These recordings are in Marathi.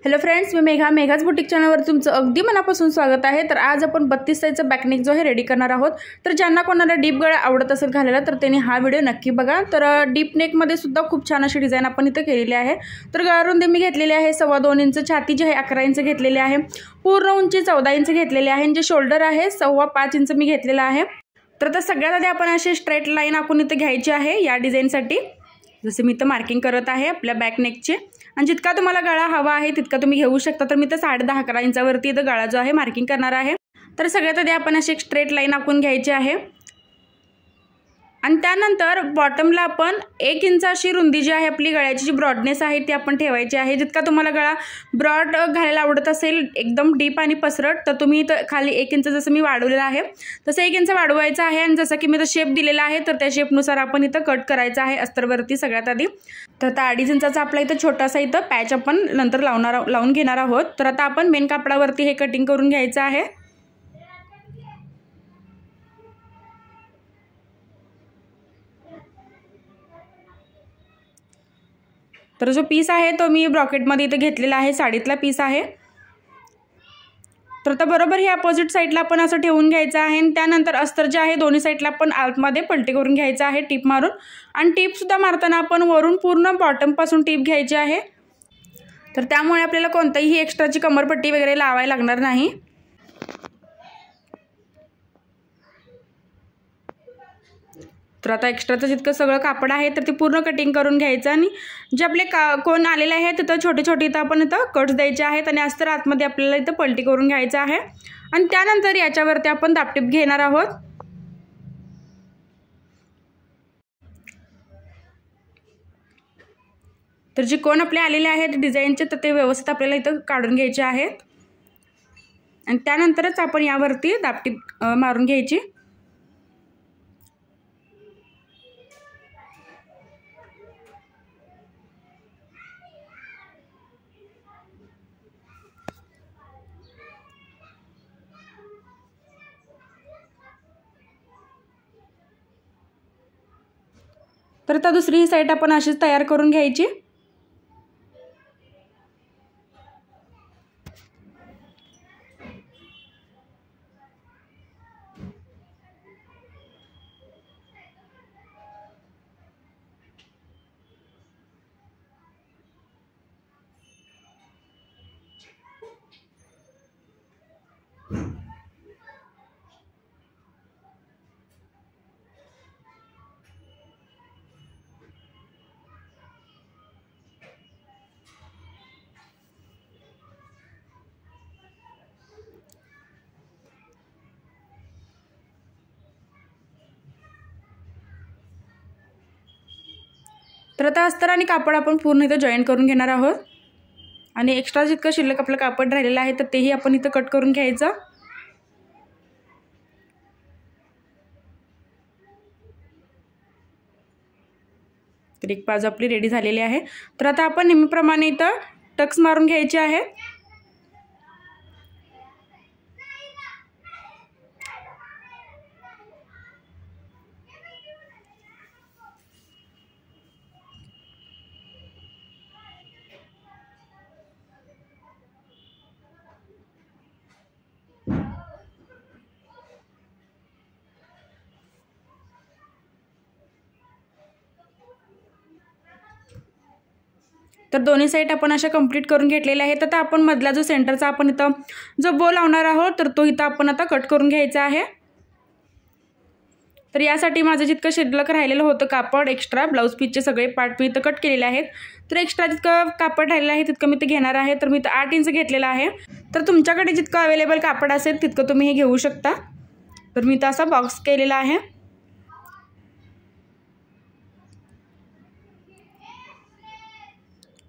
हॅलो फ्रेंड्स, मी मेघाज बुटीक चॅनलवर तुमचं अगदी मनापासून स्वागत आहे। तर आज आपण 32 साईजचा बॅकनेक जो आहे रेडी करणार आहोत। तर ज्यांना कोणाला डीप गळा आवडत असेल घालायला तर त्यांनी हा व्हिडिओ नक्की बघा। तर डीप नेक मध्ये सुद्धा खूप छान अशी डिझाइन आपण इथे केलेली आहे। तर गळारुंदी मी घेतलेली आहे 2.25 इंच, छाती जी आहे 11 इंच घेतलेली आहे, पूर्ण उंची 14 इंच घेतलेली आहे, जे शोल्डर आहे 5.25 इंच मी घेतलेला आहे। तर आता सगळ्यात आधी आपण अशी स्ट्रेट लाईन आखून इथे घ्यायची आहे या डिझाइनसाठी। जसे मी इथं मार्किंग करत आहे आपल्या बॅक नेकचे, आणि जितका तुम्हाला गळा हवा आहे तितका तुम्ही घेऊ शकता। तर मी तर 10.5-11 इंचावरती इथं गळा जो आहे मार्किंग करणार आहे। तर सगळ्यात आधी आपण अशी एक स्ट्रेट लाईन आखून घ्यायची आहे, आणि त्यानंतर बॉटमला आपण 1 इंच अशी रुंदी जी आहे आपली गळ्याची जी ब्रॉडनेस आहे ती आपण ठेवायची आहे। जितका तुम्हाला गळा ब्रॉड घालायला आवडत असेल एकदम डीप आणि पसरट, तर तुम्ही इथं खाली 1 इंच जसं मी वाढवलेलं आहे तसं 1 इंच वाढवायचं आहे। आणि जसं की मी इथं शेप दिलेला आहे तर त्या शेपनुसार आपण इथं कट करायचं आहे अस्तरवरती सगळ्यात आधी। तर आता 2.5 इंचाचा आपला इथं छोटासा इथं पॅच आपण नंतर लावून घेणार आहोत। तर आता आपण मेन कापडावरती हे कटिंग करून घ्यायचं आहे। तर जो पीस आहे तो मी ब्रॉकेटमध्ये इथे घेतलेला आहे, साडीतला पीस आहे। तर आता बरोबर हे अपोजिट साईडला आपण असं ठेवून घ्यायचं आहे, आणि त्यानंतर अस्तर जे आहे दोन्ही साईडला आपण आतमध्ये पलटी करून घ्यायचं आहे टीप मारून। आणि टीप सुद्धा मारताना आपण वरून पूर्ण बॉटम पासून टीप घ्यायची आहे। तर त्यामुळे आपल्याला कोणतीही एक्स्ट्राची कमरपट्टी वगैरे लावायला लागणार नाही। तर आता एक्स्ट्राचं जितकं सगळं कापड आहे तर ते पूर्ण कटिंग करून घ्यायचं, आणि जे आपले कोण आलेले आहे तिथं छोटे छोटे इथं आपण इथं कट्स द्यायचे आहेत, आणि अस्तर आतमध्ये आपल्याला इथं पलटी करून घ्यायचं आहे। आणि त्यानंतर याच्यावरती आपण दापटीप घेणार आहोत। तर जे कोण आपले आलेले आहेत डिझाईनचे तर ते व्यवस्थित आपल्याला इथं काढून घ्यायचे आहेत, आणि त्यानंतरच आपण यावरती दापटीप मारून घ्यायची। तर आता दुसरी ही साईड आपण अशीच तयार करून घ्यायची। तर आता अस्तर आणि कापड आपण पूर्ण इथं जॉईन करून घेणार आहोत, आणि एक्स्ट्रा जितकं शिल्लक आपलं कापड राहिलेलं आहे तर तेही आपण इथं कट करून घ्यायचं। तर एक बाजू आपली रेडी झालेली आहे। तर आता आपण नेहमीप्रमाणे इथं टक्स मारून घ्यायचे आहे। तर दोन्ही साईड आपण अशा कंप्लीट करून घेतलेल्या आहेत। आता आपण मधला जो सेंटरचा आपण इथं जो बो लावणार आहोत तर तो इथं आपण आता कट करून घ्यायचा आहे। तर यासाठी माझं जितकं शिल्लक राहिलेलं होतं कापड एक्स्ट्रा ब्लाउज पीसचे सगळे पार्ट मी इथं कट केलेले आहेत। तर एक्स्ट्रा जितकं कापड राहिलेलं आहे तितकं मी इथं घेणार आहे। तर मी इथं 8 इंच घेतलेलं आहे। तर तुमच्याकडे जितकं अवेलेबल कापड असेल तितकं तुम्ही हे घेऊ शकता। तर मी इथं असा बॉक्स केलेला आहे।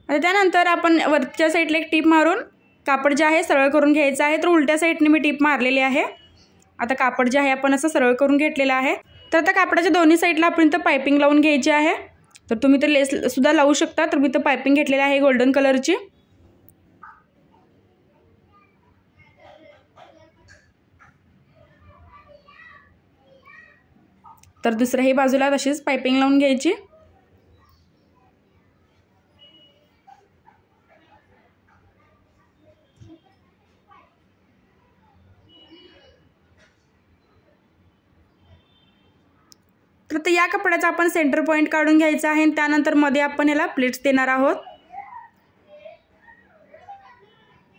आणि त्यानंतर आपण वरच्या साईडला एक टीप मारून कापड जे आहे सरळ करून घ्यायचं आहे। तर उलट्या साईडने मी टीप मारलेली आहे। आता कापड जे आहे आपण असं सरळ करून घेतलेलं आहे। तर आता कापडाच्या दोन्ही साईडला आपण इथं पायपिंग लावून घ्यायची आहे। तर तुम्ही तर लेस सुद्धा लावू शकता। तर मी इथं पायपिंग घेतलेली आहे गोल्डन कलरची। तर दुसऱ्याही बाजूला तशीच पाइपिंग लावून घ्यायची। तर या कपड्याचा आपण सेंटर पॉईंट काढून घ्यायचा आहे आणि त्यानंतर मध्ये आपण याला प्लेट्स देणार आहोत।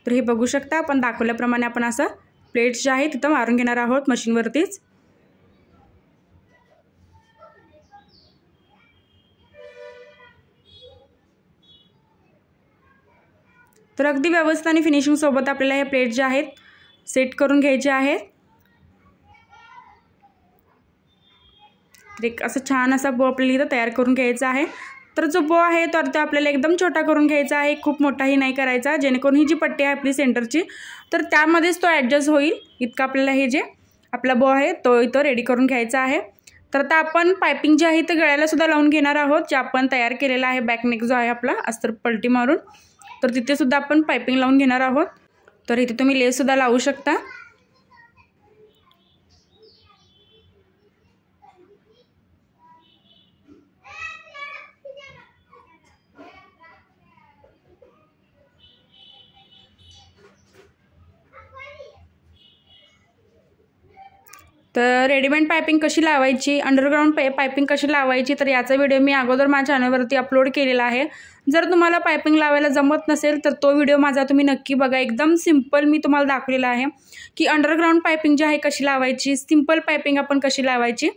तर हे बघू शकता आपण दाखवल्याप्रमाणे आपण असं प्लेट्स जे आहे तिथं मारून घेणार आहोत मशीनवरतीच। तर अगदी व्यवस्थित आणि फिनिशिंग सोबत आपल्याला हे प्लेट जे आहेत सेट करून घ्यायचे आहेत। एक असं छान असा बो आपल्याला इथं तयार करून घ्यायचा आहे। तर जो बो आहे तो आपल्याला एकदम छोटा करून घ्यायचा आहे, खूप मोठाही नाही करायचा, जेणेकरून ही जी पट्टी आहे आपली सेंटरची तर त्यामध्येच तो ॲडजस्ट होईल इतका आपल्याला हे जे आपला बो आहे तो इथं रेडी करून घ्यायचा आहे। तर आता आपण पायपिंग जी आहे ते गळ्याला सुद्धा लावून घेणार आहोत, जे आपण तयार केलेला आहे बॅकनेक जो आहे आपला अस्तर पलटी मारून, तर तिथे सुद्धा आपण पायपिंग लावून घेणार आहोत। तर इथे तुम्ही लेस सुद्धा लावू शकता। तर रेडीमेड पायपिंग कशी लावायची, अंडरग्राऊंड पायपिंग कशी लावायची, तर याचा व्हिडिओ मी अगोदर माझ्या चॅनलवरती अपलोड केलेला आहे। जर तुम्हाला पायपिंग लावायला जमत नसेल तर तो व्हिडिओ माझा तुम्ही नक्की बघा। एकदम सिंपल मी तुम्हाला दाखवलेला आहे की अंडरग्राऊंड पायपिंग जी आहे कशी लावायची, सिंपल पायपिंग आपण कशी लावायची।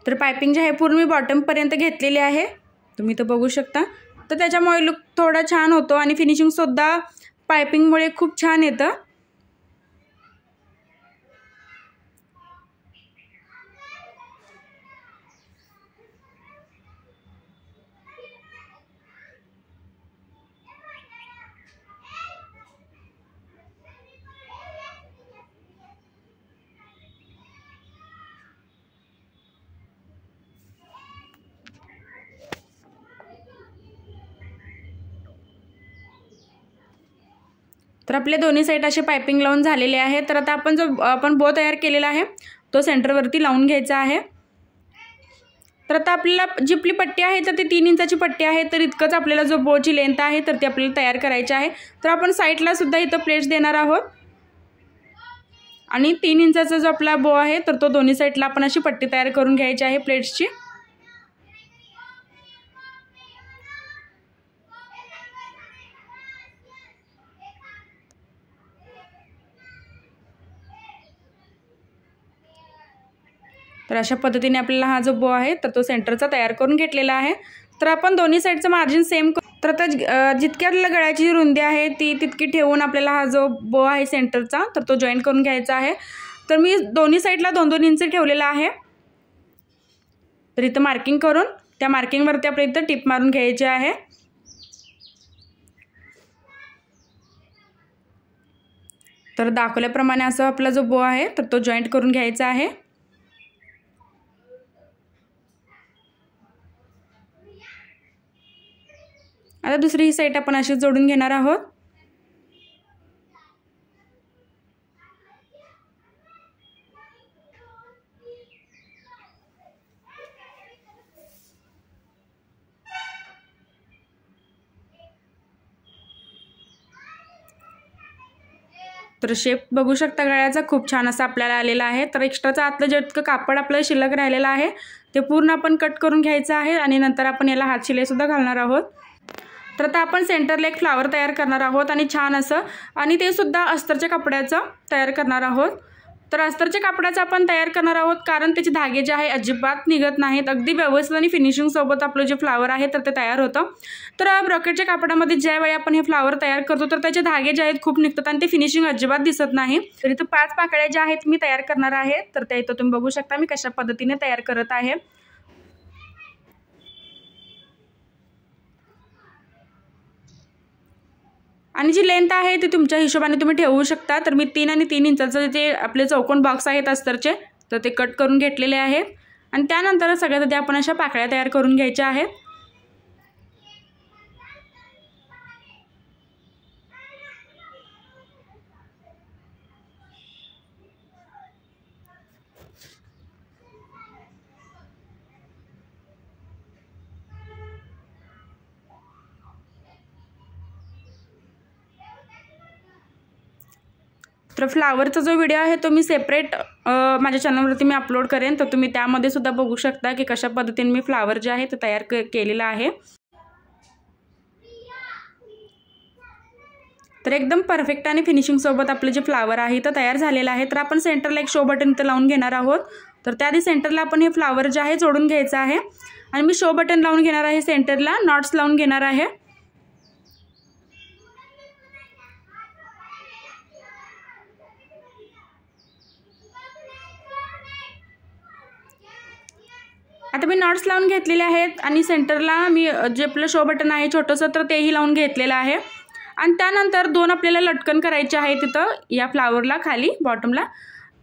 तर पायपिंग जी आहे पूर्ण मी बॉटमपर्यंत घेतलेली आहे, तुम्ही तर बघू शकता। तर त्याच्यामुळे लुक थोडा छान होतो आणि फिनिशिंगसुद्धा पायपिंगमुळे खूप छान येतं। तर आपले दोन्ही साईड असे पायपिंग लावून झालेले आहे। तर आता आपण जो आपण बो तयार केलेला आहे तो सेंटरवरती लावून घ्यायचा आहे। तर आता आपल्याला जी आपली पट्टी आहे तर ती 3 इंचाची पट्टी आहे, तर इतकंच आपल्याला जो बोची लेंथ आहे तर ती आपल्याला तयार करायची आहे। तर आपण साईडला सुद्धा इथं प्लेट्स देणार आहोत आणि 3 इंचाचा जो आपला बो आहे तर तो दोन्ही साईडला आपण अशी पट्टी तयार करून घ्यायची आहे प्लेट्सची। तर अशा पद्धतीने आपल्याला हा जो बो आहे तर तो सेंटरचा तयार करून घेतलेला आहे। तर आपण दोन्ही साईडचं मार्जिन सेम तर आता जितकी आपल्याला गळ्याची रुंदी आहे ती तितकी ठेवून आपल्याला हा जो बो आहे सेंटरचा तर तो जॉईंट करून घ्यायचा आहे। तर मी दोन्ही साईडला 2-2 इंच ठेवलेला आहे। तर इथं मार्किंग करून त्या मार्किंगवरती आपल्याला इथं टिप मारून घ्यायची आहे। तर दाखवल्याप्रमाणे असं आपला जो बो आहे तर तो जॉईंट करून घ्यायचा आहे। आता दुसरी ही साईड आपण अशी जोडून घेणार आहोत। तर शेप बघू शकता गळ्याचा खूप छान असा आपल्याला आलेला आहे। तर एक्स्ट्राचा आतलं जितकं कापड आपलं शिल्लक राहिलेलं आहे ते पूर्ण आपण कट करून घ्यायचं आहे आणि नंतर आपण याला हात शिलाई सुद्धा घालणार आहोत। तर आता आपण सेंटरला एक फ्लावर तयार करणार आहोत आणि छान असं, आणि ते सुद्धा अस्तरच्या कपड्याचं तयार करणार आहोत। तर अस्तरच्या कपड्याचं आपण तयार करणार आहोत कारण त्याचे धागे जे आहे अजिबात निघत नाहीत, अगदी व्यवस्थित आणि फिनिशिंग सोबत आपलं जे फ्लावर आहे तर ते तयार होतं। तर ब्रॉकेटच्या कापडामध्ये ज्यावेळी आपण हे फ्लावर तयार करतो तर त्याचे धागे जे आहेत खूप निघतात आणि ते फिनिशिंग अजिबात दिसत नाही। तर इथं 5 पाकळ्या ज्या आहेत मी तयार करणार आहे, तर त्या इथं तुम्ही बघू शकता मी कशा पद्धतीने तयार करत आहे। आणि जी लेंथ आहे ती तुमच्या हिशोबाने तुम्ही ठेवू शकता। तर मी 3 आणि 3 इंचाचे जे आपले चौकोन बॉक्स आहेत अस्तरचे तर ते कट करून घेतलेले आहेत आणि त्यानंतर सगळ्यात आधी आपण अशा पाकळ्या तयार करून घ्यायच्या आहेत। तर फ्लावरचा जो व्हिडिओ आहे तो मी सेपरेट माझ्या चॅनलवरती मी अपलोड करेन, तर तुम्ही त्यामध्ये सुद्धा बघू शकता की कशा पद्धतीने मी फ्लावर जे आहे ते तयार केलेला आहे। तर एकदम परफेक्ट आणि फिनिशिंग सोबत आपले जे फ्लावर आहे ते तयार झालेलं आहे। तर आपण सेंटरला एक शो बटन इथे लावून घेणार आहोत। तर त्याआधी सेंटरला आपण हे फ्लावर जे आहे जोडून घ्यायचं आहे आणि मी शो बटन लावून घेणार आहे, सेंटरला नॉट्स लावून घेणार आहे। आता मी नॉट्स लावून घेतलेले आहेत आणि सेंटरला मी जे आपलं शो बटन आहे छोटंसं तर तेही लावून घेतलेलं आहे आणि त्यानंतर 2 आपल्याला लटकन करायचे आहे तिथं या फ्लावरला खाली बॉटमला।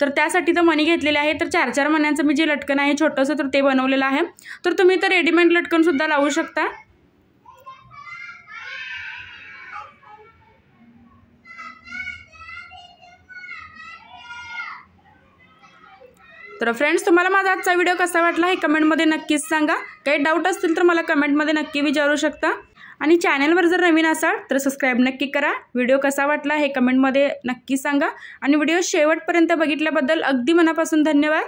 तर त्यासाठी तर मणी घेतलेले आहे, तर 4-4 मण्यांचं मी जे लटकन आहे छोटंसं तर ते बनवलेलं आहे। तर तुम्ही तर रेडीमेड लटकन सुद्धा लावू शकता। तर फ्रेंड्स, तुम्हाला माझा आजचा व्हिडिओ कसा वाटला हे कमेंटमध्ये नक्कीच सांगा। काही डाऊट असतील तर मला कमेंटमध्ये नक्की विचारू शकता आणि चॅनलवर जर नवीन असाल तर सबस्क्राईब नक्की करा। व्हिडिओ कसा वाटला हे कमेंटमध्ये नक्की सांगा आणि व्हिडिओ शेवटपर्यंत बघितल्याबद्दल अगदी मनापासून धन्यवाद।